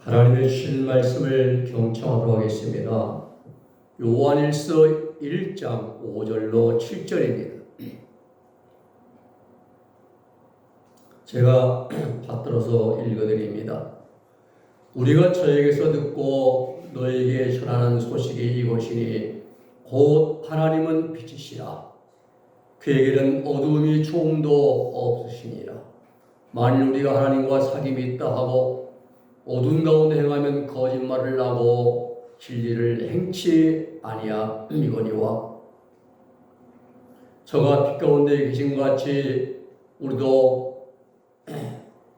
하나님의 주신 말씀을 경청하도록 하겠습니다. 요한일서 1장 5절로 7절입니다. 제가 받들어서 읽어드립니다. 우리가 저에게서 듣고 너에게 전하는 소식이 이것이니 곧 하나님은 빛이시라. 그에게는 어두움이 조금도 없으시니라. 만일 우리가 하나님과 사귐이 있다 하고 어두운 가운데 행하면 거짓말을 하고 진리를 행치 아니함이거니와 저가 빛 가운데 계신 것 같이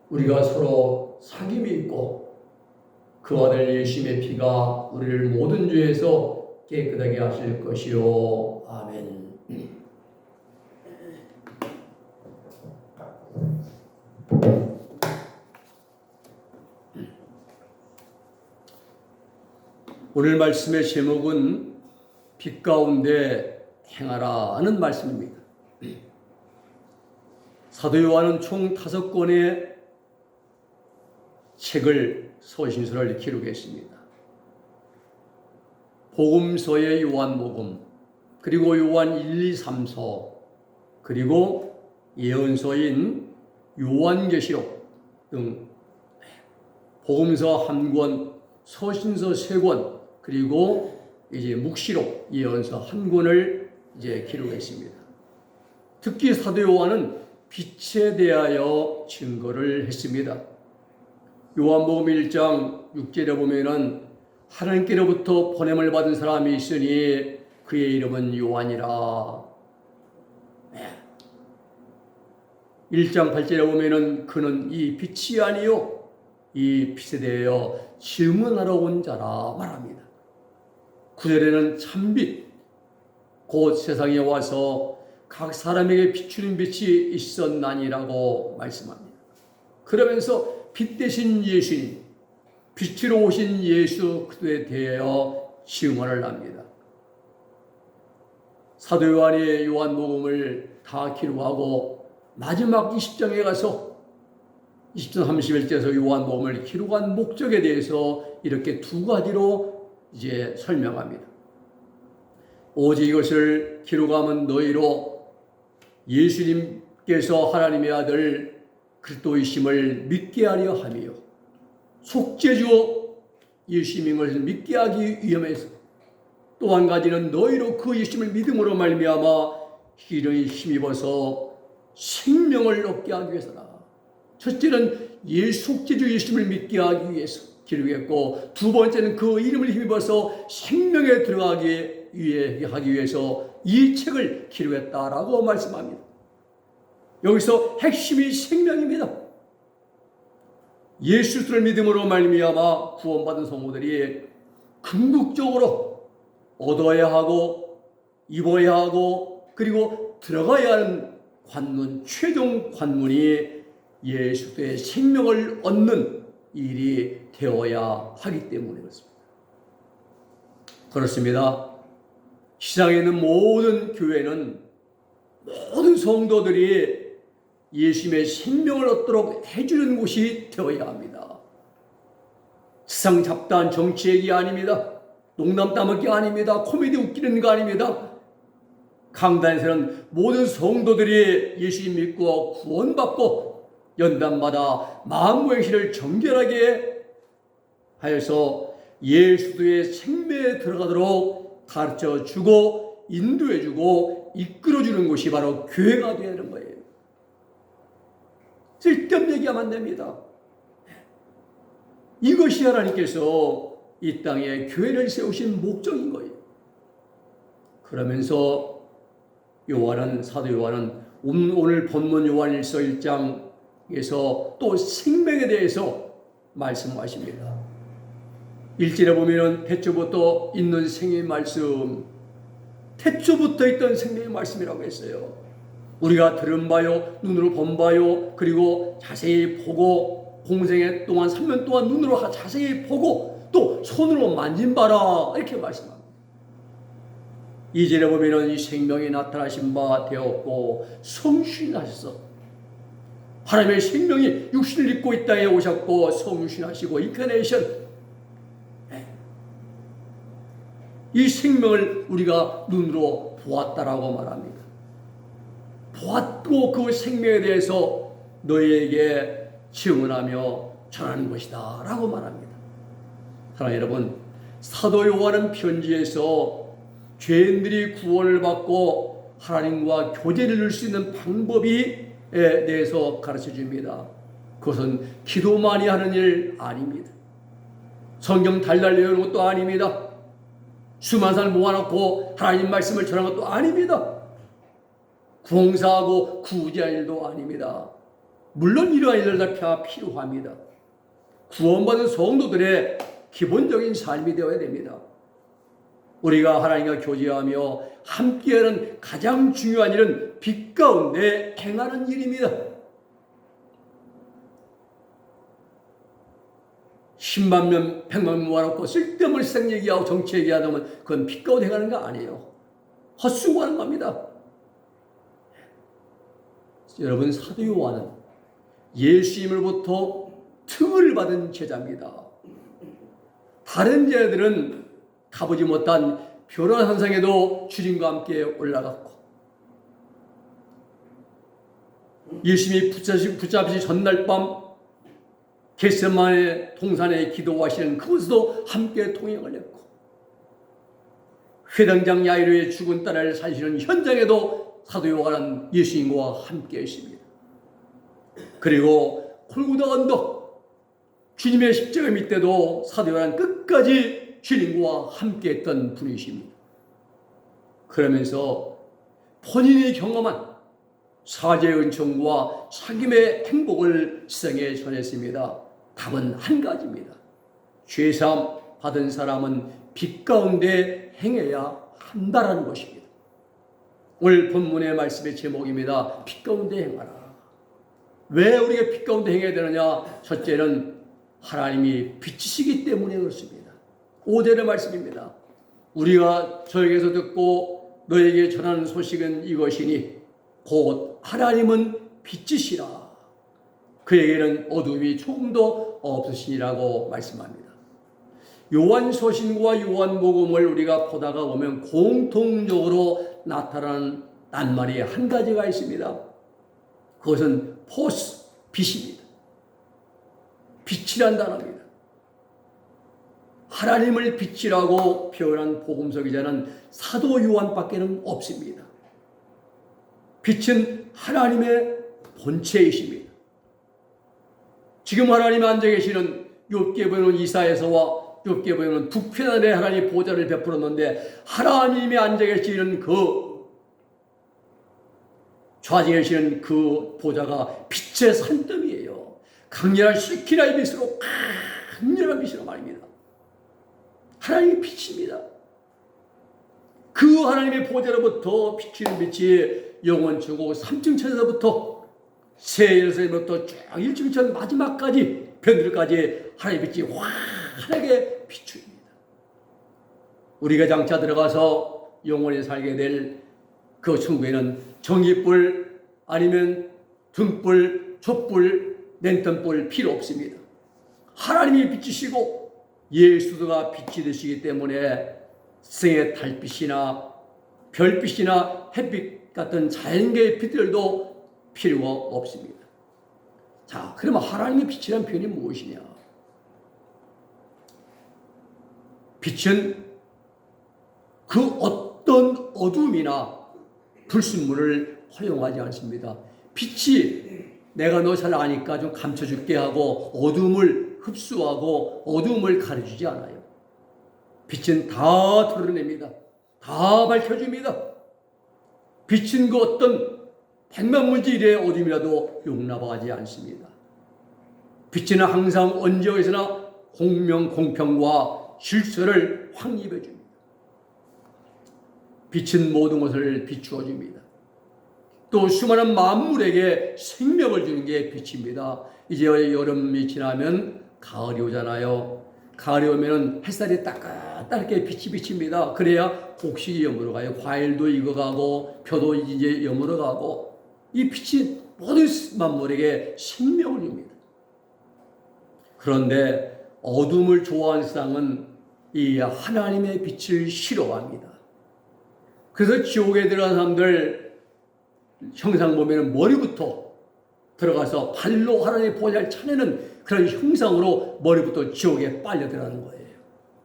우리가 서로 사귐이 있고 그 아들 예수님의 피가 우리를 모든 죄에서 깨끗하게 하실 것이요. 아멘. 오늘 말씀의 제목은 빛 가운데 행하라 하는 말씀입니다. 사도 요한은 총 5권의 책을 서신서를 기록했습니다. 복음서의 요한복음, 그리고 요한 1, 2, 3서, 그리고 예언서인 요한계시록 등 복음서 1권, 서신서 3권, 그리고 이제 묵시록 예언서 1권을 이제 기록했습니다. 특히 사도 요한은 빛에 대하여 증거를 했습니다. 요한복음 1장 6절에 보면은 하나님께로부터 보냄을 받은 사람이 있으니 그의 이름은 요한이라. 1장 8절에 보면은 그는 이 빛이 아니요 이 빛에 대하여 증언하러 온 자라 말합니다. 9절에는 참빛 곧 세상에 와서 각 사람에게 비추는 빛이 있었나니라고 말씀합니다. 그러면서 빛 대신 예수님, 빛으로 오신 예수 그리스도에 대하여 증언을 합니다. 사도 요한이 요한복음을 다 기록하고 마지막 20장에 가서 20장 31절에서 요한복음을 기록한 목적에 대해서 이렇게 2가지로 이제 설명합니다. 오직 이것을 기록하면 너희로 예수님께서 하나님의 아들 그리스도이심을 믿게 하려 하며 속죄주 예수님인 것을 믿게 하기 위함에서 또 한 가지는 너희로 그 예수님을 믿음으로 말미암아 기름이 힘입어서 생명을 얻게 하기 위해서라. 첫째는 속죄주 예수님을 믿게 하기 위해서 기록했고, 2번째는 그 이름을 힘입어서 생명에 들어가기 위해서 이 책을 기록했다라고 말씀합니다. 여기서 핵심이 생명입니다. 예수를 믿음으로 말미암아 구원받은 성도들이 궁극적으로 얻어야 하고 입어야 하고 그리고 들어가야 하는 관문, 최종 관문이 예수의 생명을 얻는 일이 되어야 하기 때문에 그렇습니다. 그렇습니다. 시장에 있는 모든 교회는 모든 성도들이 예수님의 생명을 얻도록 해주는 곳이 되어야 합니다. 세상 잡다한 정치 얘기 아닙니다. 농담 따먹기 아닙니다. 코미디 웃기는 거 아닙니다. 강단에서는 모든 성도들이 예수님 믿고 구원받고 연단마다 마음고행실을 정결하게 하여서 예수의 생명에 들어가도록 가르쳐주고 인도해주고 이끌어주는 곳이 바로 교회가 되어야 하는 거예요. 쓸데없는 얘기하면 안 됩니다. 이것이 하나님께서 이 땅에 교회를 세우신 목적인 거예요. 그러면서 사도 요한은 오늘 본문 요한일서 1장에서 또 생명에 대해서 말씀하십니다. 1절에 보면은 태초부터 있는 생명의 말씀, 태초부터 있던 생명의 말씀이라고 했어요. 우리가 들은 바요, 눈으로 본 바요, 그리고 자세히 보고 공생애 동안 3년 동안 눈으로 자세히 보고 또 손으로 만진 바라 이렇게 말씀합니다. 2절에 보면은 이 생명이 나타나신 바 되었고 성취하셔서 하나님의 생명이 육신을 입고 이 땅에 오셨고 성신하시고 인카네이션, 이 생명을 우리가 눈으로 보았다라고 말합니다. 보았고 그 생명에 대해서 너희에게 증언하며 전하는 것이다 라고 말합니다. 사랑하는 여러분, 사도 요한은 편지에서 죄인들이 구원을 받고 하나님과 교제를 이룰 수 있는 방법에 대해서 가르쳐 줍니다. 그것은 기도만이 하는 일 아닙니다. 성경 달달 외우는 것도 아닙니다. 수많은 사람 모아놓고 하나님 말씀을 전하는 것도 아닙니다. 봉사하고 구제할 일도 아닙니다. 물론 이러한 일들 다 필요합니다. 구원받은 성도들의 기본적인 삶이 되어야 됩니다. 우리가 하나님과 교제하며 함께하는 가장 중요한 일은 빛 가운데 행하는 일입니다. 10만 명, 100만 명 모아놓고 쓸데없는 생 얘기하고 정치 얘기하다 보면 그건 빛 가운데 행하는 거 아니에요. 헛수고하는 겁니다. 여러분, 사도 요한은 예수님으로부터 특을 받은 제자입니다. 다른 제자들은 가보지 못한 변화 산상에도 주님과 함께 올라갔고, 예수님이 붙잡히시 전날 밤 겟세마네 동산에 기도하시는 그곳에도 함께 동행을 했고, 회당장 야이로의 죽은 딸을 살리시는 현장에도 사도 요한은 예수님과 함께 했습니다. 그리고 골고다 언덕 주님의 십자가 밑에도 사도 요한은 끝까지 주님과 함께 했던 분이십니다. 그러면서 본인이 경험한 사죄의 은총과 사귐의 행복을 세상에 전했습니다. 답은 한 가지입니다. 죄사함 받은 사람은 빛 가운데 행해야 한다라는 것입니다. 오늘 본문의 말씀의 제목입니다. 빛 가운데 행하라. 왜 우리가 빛 가운데 행해야 되느냐? 첫째는 하나님이 빛이시기 때문에 그렇습니다. 5절의 말씀입니다. 우리가 저에게서 듣고 너에게 전하는 소식은 이것이니 곧 하나님은 빛이시라. 그에게는 어둠이 조금도 없으시니라고 말씀합니다. 요한서신과 요한복음을 우리가 보다가 보면 공통적으로 나타나는 낱말이 한 가지가 있습니다. 그것은 포스, 빛입니다. 빛이란 단어입니다. 하나님을 빛이라고 표현한 복음서 기자는 사도 요한밖에는 없습니다. 빛은 하나님의 본체이십니다. 지금 하나님이 앉아 계시는 욥기에 보이는 이사야서와 욥기에 보이는 북편 아래 하나님의 보좌를 베풀었는데, 하나님이 앉아 계시는 그 좌지에 계시는 그 보좌가 빛의 산더미예요. 강렬한 시키나의 빛으로, 강렬한 빛으로 말입니다. 하나님의 빛입니다. 그 하나님의 보좌로부터 비치는 빛이 영원천국 3층 천에서부터 새 예루살렘부터 쭉 1층 천 마지막까지 변들까지 하나님의 빛이 환하게 비춥니다. 우리가 장차 들어가서 영원히 살게 될 그 천국에는 전기불 아니면 등불, 촛불, 랜턴불 필요 없습니다. 하나님이 빛이시고 예수가 빛이 되시기 때문에 생의 달빛이나 별빛이나 햇빛 같은 자연계의 빛들도 필요가 없습니다. 자, 그러면 하나님의 빛이란 표현이 무엇이냐? 빛은 그 어떤 어둠이나 불순물을 허용하지 않습니다. 빛이 내가 너 잘 아니까 좀 감춰줄게 하고 어둠을 흡수하고 어둠을 가려주지 않아요. 빛은 다 드러냅니다. 다 밝혀줍니다. 빛은 그 어떤 백만무지일의 어둠이라도 용납하지 않습니다. 빛은 항상 언제 어디서나 공명, 공평과 질서를 확립해 줍니다. 빛은 모든 것을 비추어 줍니다. 또 수많은 만물에게 생명을 주는 게 빛입니다. 이제 여름이 지나면 가을이 오잖아요. 가을이 오면 햇살이 따뜻하게 빛이 비칩니다. 그래야 곡식이 여물어 가요. 과일도 익어가고 표도 이제 여물어 가고, 이 빛이 모든 만물에게 생명을 줍니다. 그런데 어둠을 좋아하는 세상은 이 하나님의 빛을 싫어합니다. 그래서 지옥에 들어간 사람들 형상 보면 머리부터 들어가서 발로 하나님의 보좌를 차내는 그런 형상으로 머리부터 지옥에 빨려 들어가는 거예요.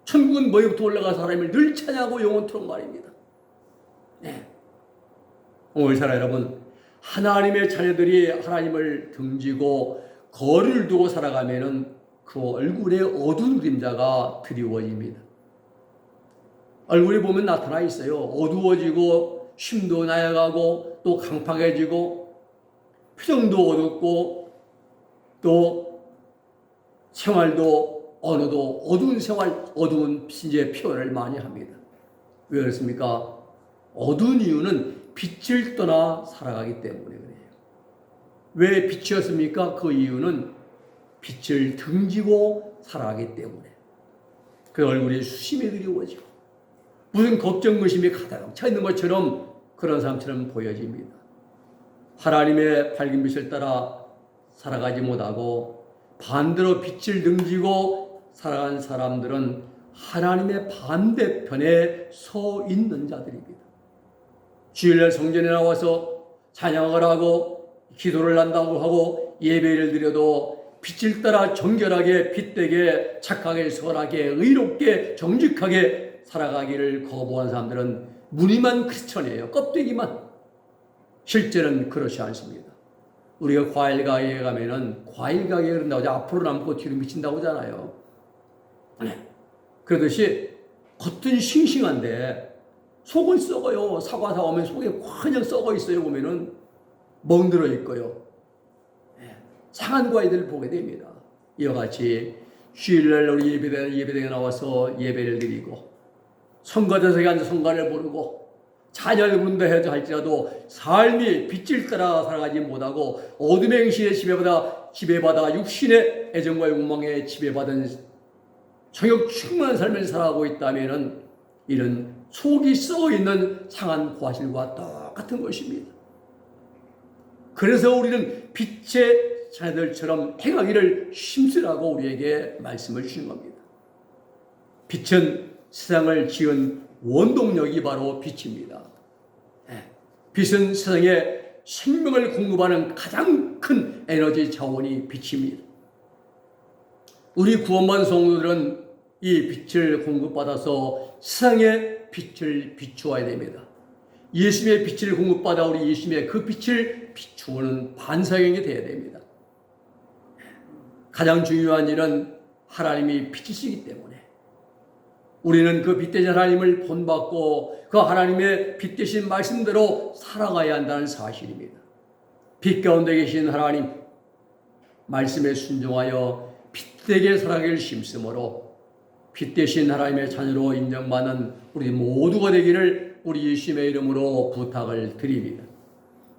천국은 머리부터 올라가서 하나님을 늘 찬양하고 영원토록 말입니다. 네. 오늘 사랑 여러분, 하나님의 자녀들이 하나님을 등지고 거리를 두고 살아가면은 그 얼굴에 어두운 그림자가 드리워집니다. 얼굴이 보면 나타나 있어요. 어두워지고 힘도 나아가고 또 강팍해지고 표정도 어둡고 또 생활도 언어도 어두운 생활, 어두운 이제 표현을 많이 합니다. 왜 그렇습니까? 어두운 이유는 빛을 떠나 살아가기 때문에 그래요. 왜 빛이었습니까? 그 이유는 빛을 등지고 살아가기 때문에. 그 얼굴이 수심이 그리워지고 무슨 걱정, 의심이 가득 차 있는 것처럼 그런 사람처럼 보여집니다. 하나님의 밝은 빛을 따라 살아가지 못하고 반대로 빛을 등지고 살아간 사람들은 하나님의 반대편에 서 있는 자들입니다. 주일날 성전에 나와서 찬양을 하고 기도를 한다고 하고 예배를 드려도 빛을 따라 정결하게 빛되게 착하게 선하게 의롭게 정직하게 살아가기를 거부한 사람들은 무늬만 크리스천이에요. 껍데기만. 실제는 그렇지 않습니다. 우리가 과일 가게에 가면은 과일 가게에 그런다고 하죠. 앞으로 남고 뒤로 미친다고 하잖아요. 그러듯이 겉은 싱싱한데 속은 썩어요. 사과 사오면 속에 그냥 썩어 있어요. 보면은 멍들어 있고요. 상한 과일들을 보게 됩니다. 이와 같이 주일날 우리 예배당에 나와서 예배를 드리고 성가대석에 앉아 성가를 부르고 자녀를 부른다 해도 할지라도 삶이 빛을 따라 살아가지 못하고 어둠의 행실에 지배받아 육신의 애정과 욕망에 지배받은 정욕 충만한 삶을 살아가고 있다면 이런 속이 썩어있는 상한 과실과 똑같은 것입니다. 그래서 우리는 빛의 자녀들처럼 행하기를 힘쓰라고 우리에게 말씀을 주신 겁니다. 빛은 세상을 지은 원동력이 바로 빛입니다. 빛은 세상에 생명을 공급하는 가장 큰 에너지 자원이 빛입니다. 우리 구원받은 성도들은 이 빛을 공급받아서 세상에 빛을 비추어야 됩니다. 예수님의 빛을 공급받아 우리 예수님의 그 빛을 비추어는 반사경이 되어야 됩니다. 가장 중요한 일은 하나님이 빛이시기 때문에 우리는 그 빛되신 하나님을 본받고 그 하나님의 빛되신 말씀대로 살아가야 한다는 사실입니다. 빛 가운데 계신 하나님 말씀에 순종하여 빛되게 살아가기를 힘쓰므로 빛되신 하나님의 자녀로 인정받는 우리 모두가 되기를 우리 예수님의 이름으로 부탁을 드립니다.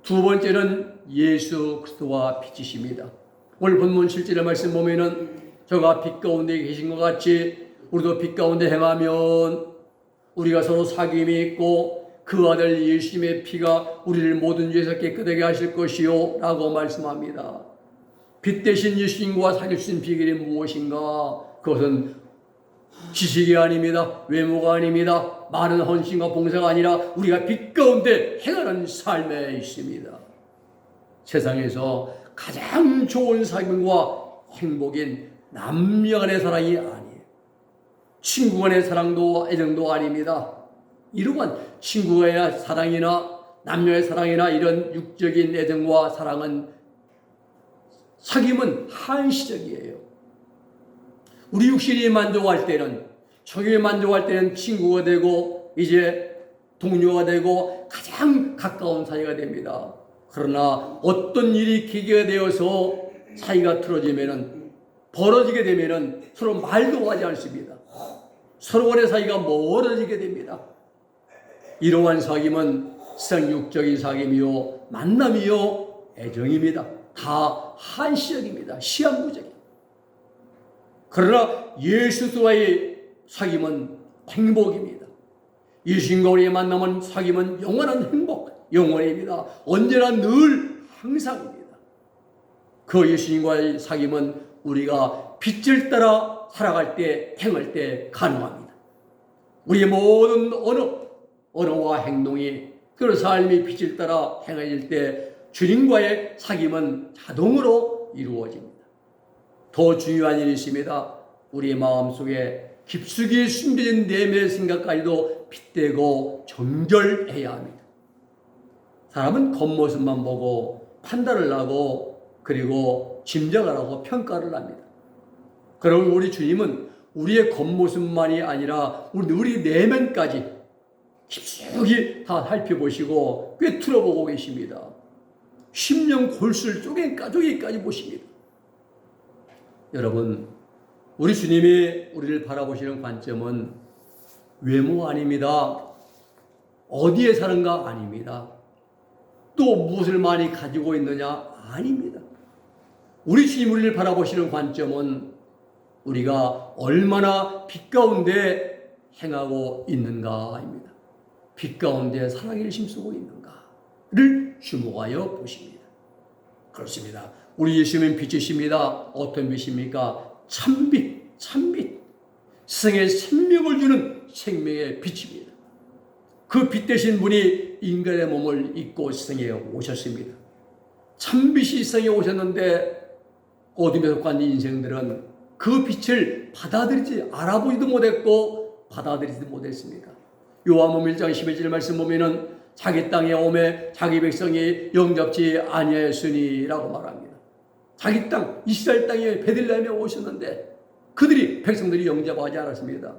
두 번째는 예수 그리스도와 빛이십니다. 오늘 본문 실제의 말씀 보면은 저가 빛 가운데 계신 것 같이 우리도 빛 가운데 행하면 우리가 서로 사귐이 있고 그 아들 예수님의 피가 우리를 모든 죄에서 깨끗하게 하실 것이요 라고 말씀합니다. 빛 대신 예수님과 사귈 수 있는 비결이 무엇인가? 그것은 지식이 아닙니다. 외모가 아닙니다. 많은 헌신과 봉사가 아니라 우리가 빛 가운데 행하는 삶에 있습니다. 세상에서 가장 좋은 사귐과 행복인 남녀 간의 사랑이 아니에요. 친구 간의 사랑도 애정도 아닙니다. 이러한 친구의 사랑이나 남녀의 사랑이나 이런 육적인 애정과 사랑은 사귐은 한시적이에요. 우리 육신이 만족할 때는 정욕이 만족할 때는 친구가 되고 이제 동료가 되고 가장 가까운 사이가 됩니다. 그러나 어떤 일이 계기가 되어서 사이가 틀어지면은 벌어지게 되면은 서로 말도 하지 않습니다. 서로 간의 사이가 멀어지게 됩니다. 이러한 사귐은 세상 육적인 사귐이요 만남이요 애정입니다. 다 한시적입니다. 시한부적입니다. 그러나 예수와의 사귐은 행복입니다. 예수님과 우리의 만남은 사귐은 영원한 행복, 영원입니다. 언제나 늘 형상입니다. 그 예수님과의 사귐은 우리가 빛을 따라 살아갈 때, 행할 때 가능합니다. 우리의 모든 언어와 행동이 그 삶이 빛을 따라 행해질 때 주님과의 사귐은 자동으로 이루어집니다. 더 중요한 일이 있습니다. 우리의 마음속에 깊숙이 숨겨진 내면의 생각까지도 빗대고 정결해야 합니다. 사람은 겉모습만 보고 판단을 하고 그리고 짐작을 하고 평가를 합니다. 그러면 우리 주님은 우리의 겉모습만이 아니라 우리 내면까지 깊숙이 다 살펴보시고 꿰뚫어 보고 계십니다. 심령 골수를 쪼개기까지 보십니다. 여러분, 우리 주님이 우리를 바라보시는 관점은 외모 아닙니다. 어디에 사는가 아닙니다. 또 무엇을 많이 가지고 있느냐 아닙니다. 우리 주님 우리를 바라보시는 관점은 우리가 얼마나 빛 가운데 행하고 있는가입니다. 빛 가운데 사랑을 힘쓰고 있는가를 주목하여 보십니다. 그렇습니다. 우리 예수님은 빛이십니다. 어떤 빛입니까? 참빛. 세상에 생명을 주는 생명의 빛입니다. 그 빛 되신 분이 인간의 몸을 입고 세상에 오셨습니다. 참빛이 세상에 오셨는데 어둠에 속한 인생들은 그 빛을 알아보지도 못했고 받아들이지도 못했습니다. 요한복음 1장 11절 말씀 보면은 자기 땅에 오매 자기 백성이 영접지 아니하였으니라고 말합니다. 자기 땅 이스라엘 땅에 베들레헴에 오셨는데 백성들이 영접하지 않았습니다.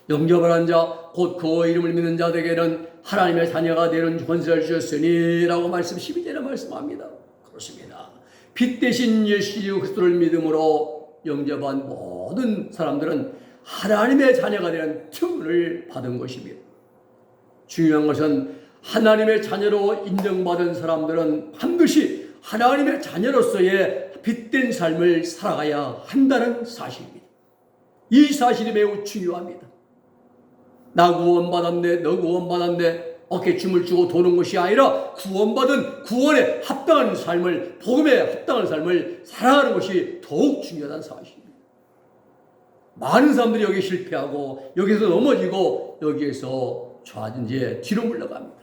영접을 한 자 곧 그의 이름을 믿는 자들에게는 하나님의 자녀가 되는 권세를 주셨으니라고 말씀 12절에 말씀합니다. 그렇습니다. 빛 대신 예수 그리스도를 믿음으로 영접한 모든 사람들은 하나님의 자녀가 되는 특권을 받은 것입니다. 중요한 것은 하나님의 자녀로 인정받은 사람들은 반드시 하나님의 자녀로서의 빛된 삶을 살아가야 한다는 사실입니다. 이 사실이 매우 중요합니다. 나 구원받았네, 너 구원받았네, 어깨춤을 추고 도는 것이 아니라 구원받은 구원에 합당한 삶을, 복음에 합당한 삶을 살아가는 것이 더욱 중요하다는 사실입니다. 많은 사람들이 여기 실패하고 여기서 넘어지고 여기에서 좌진지에 뒤로 물러갑니다.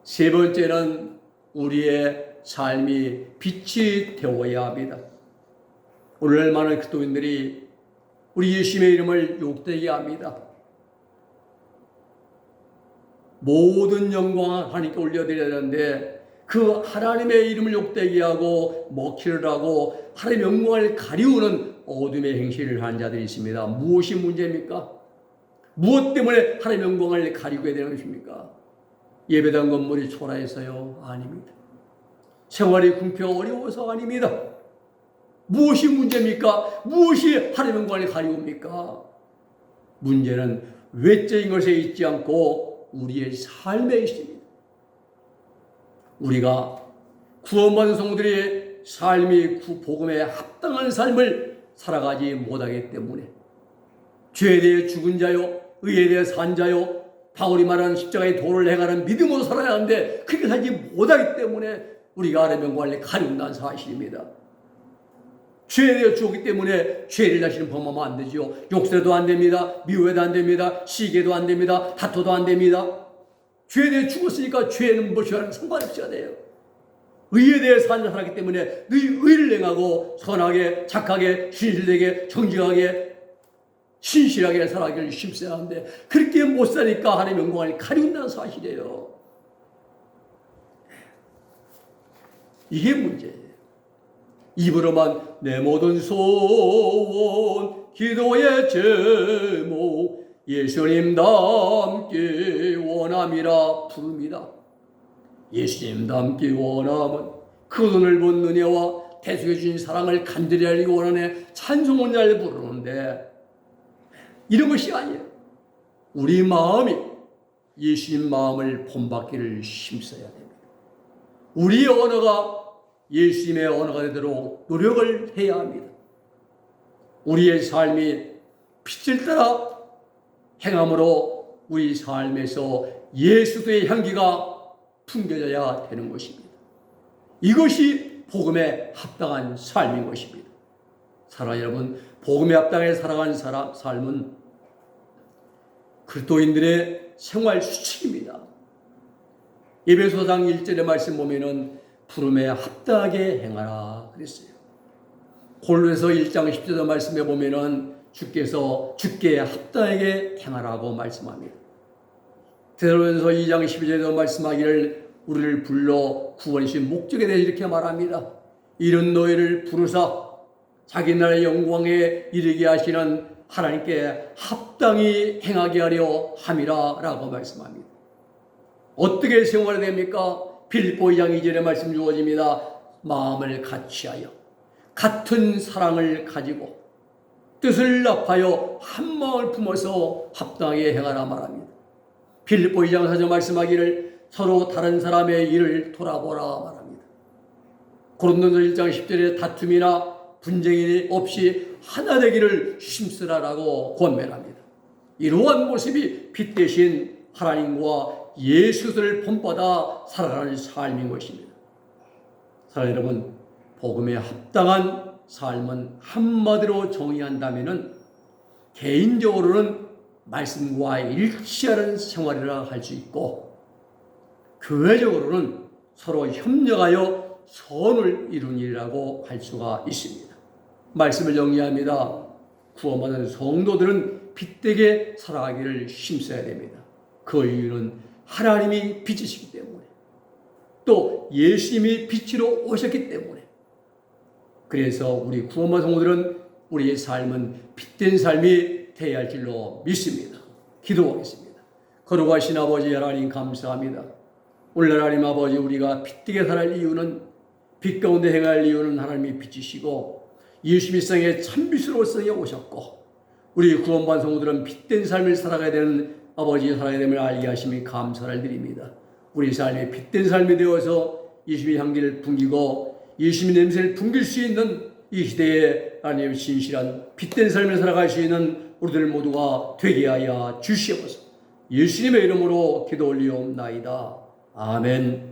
세 번째는 우리의 삶이 빛이 되어야 합니다. 오늘 많은 그리스도인들이 우리 예수님의 이름을 욕되게 합니다. 모든 영광을 하나님께 올려드려야 하는데 그 하나님의 이름을 욕되게 하고 먹튀를 하고 하나님의 영광을 가리우는 어둠의 행실을 하는 자들이 있습니다. 무엇이 문제입니까? 무엇 때문에 하나님의 영광을 가리우게 되는 것입니까? 예배당 건물이 초라해서요? 아닙니다. 생활이 궁핍 어려워서 아닙니다. 무엇이 문제입니까? 무엇이 하나님의 영광을 가리웁니까? 문제는 외적인 것에 있지 않고 우리의 삶에 있습니다. 우리가 구원받은 성도들의 삶이 복음에 합당한 삶을 살아가지 못하기 때문에 죄에 대해 죽은 자요, 의에 대해 산 자요, 바울이 말하는 십자가의 도를 행하는 믿음으로 살아야 하는데 그렇게 살지 못하기 때문에 우리가 하나님의 영광을 가리운다는 사실입니다. 죄에 대해 죽었기 때문에 죄를 다시는 범하면 안 되죠. 욕설도 안 됩니다. 미워해도 안 됩니다. 시기도 안 됩니다. 다투도 안 됩니다. 죄에 대해 죽었으니까 죄는 무엇이와는 상관없어야 돼요. 의에 대해 살기 때문에 의를 행하고 선하게, 착하게, 신실되게, 정직하게, 신실하게 살아가기를 힘써야 하는데 그렇게 못 사니까 하나님의 영광을 가리운다는 사실이에요. 이게 문제예요. 입으로만 내 모든 소원 기도의 제목 예수님 닮기 원함이라 부릅니다. 예수님 닮기 원함은 그 눈을 본 은혜와 대속해 주신 사랑을 간절히 알기 원하네 찬송을 잘 부르는데 이런 것이 아니에요. 우리 마음이 예수님 마음을 본받기를 힘써야 됩니다. 우리의 언어가 예수님의 언어가 되도록 노력을 해야 합니다. 우리의 삶이 빛을 따라 행함으로 우리 삶에서 예수의 향기가 풍겨져야 되는 것입니다. 이것이 복음에 합당한 삶인 것입니다. 사랑하는 여러분, 복음에 합당하게 살아가는 삶은 그리스도인들의 생활 수칙입니다. 에베소상 1절의 말씀 보면은 부름에 합당하게 행하라 그랬어요. 골로새서 1장 10절 말씀에 보면은 주께서 주께 합당하게 행하라고 말씀합니다. 데살로니가서 2장 12절에도 말씀하기를 우리를 불러 구원이신 목적에 대해 이렇게 말합니다. 이런 너희를 부르사 자기 나라의 영광에 이르게 하시는 하나님께 합당히 행하게 하려 함이라 라고 말씀합니다. 어떻게 생활해야 됩니까? 빌립보 2장 2절의 말씀 주어집니다. 마음을 같이하여 같은 사랑을 가지고 뜻을 합하여 한 마음을 품어서 합당하게 행하라 말합니다. 빌립보 2장 4절 말씀하기를 서로 다른 사람의 일을 돌아보라 말합니다. 고린도서 1장 10절에 다툼이나 분쟁이 없이 하나 되기를 힘쓰라라고 권면합니다. 이러한 모습이 빛 대신 하나님과 예수를 본받아 살아가는 삶인 것입니다. 사랑하는 여러분, 복음에 합당한 삶은 한마디로 정의한다면 개인적으로는 말씀과 일치하는 생활이라 할 수 있고, 교회적으로는 서로 협력하여 선을 이룬 일이라고 할 수가 있습니다. 말씀을 정리합니다. 구원받은 성도들은 빛되게 살아가기를 힘써야 됩니다. 그 이유는 하나님이 빛이시기 때문에, 또 예수님이 빛으로 오셨기 때문에, 그래서 우리 구원받은 성도들은 우리의 삶은 빛된 삶이 되어야 할 줄로 믿습니다. 기도하겠습니다. 거룩하신 아버지 하나님 감사합니다. 오늘 하나님 아버지, 우리가 빛되게 살아갈 이유는, 빛 가운데 행할 이유는 하나님이 빛이시고 예수님이 세상에 참빛으로 세상에 오셨고, 우리 구원받은 성도들은 빛된 삶을 살아가야 되는 아버지의 살아가야 됨을 알게 하심이 감사를 드립니다. 우리 삶이 빛된 삶이 되어서 예수님의 향기를 풍기고 예수님의 냄새를 풍길 수 있는 이 시대에 하나님의 진실한 빛된 삶을 살아갈 수 있는 우리들 모두가 되게 하여 주시옵소서. 예수님의 이름으로 기도 올리옵나이다. 아멘.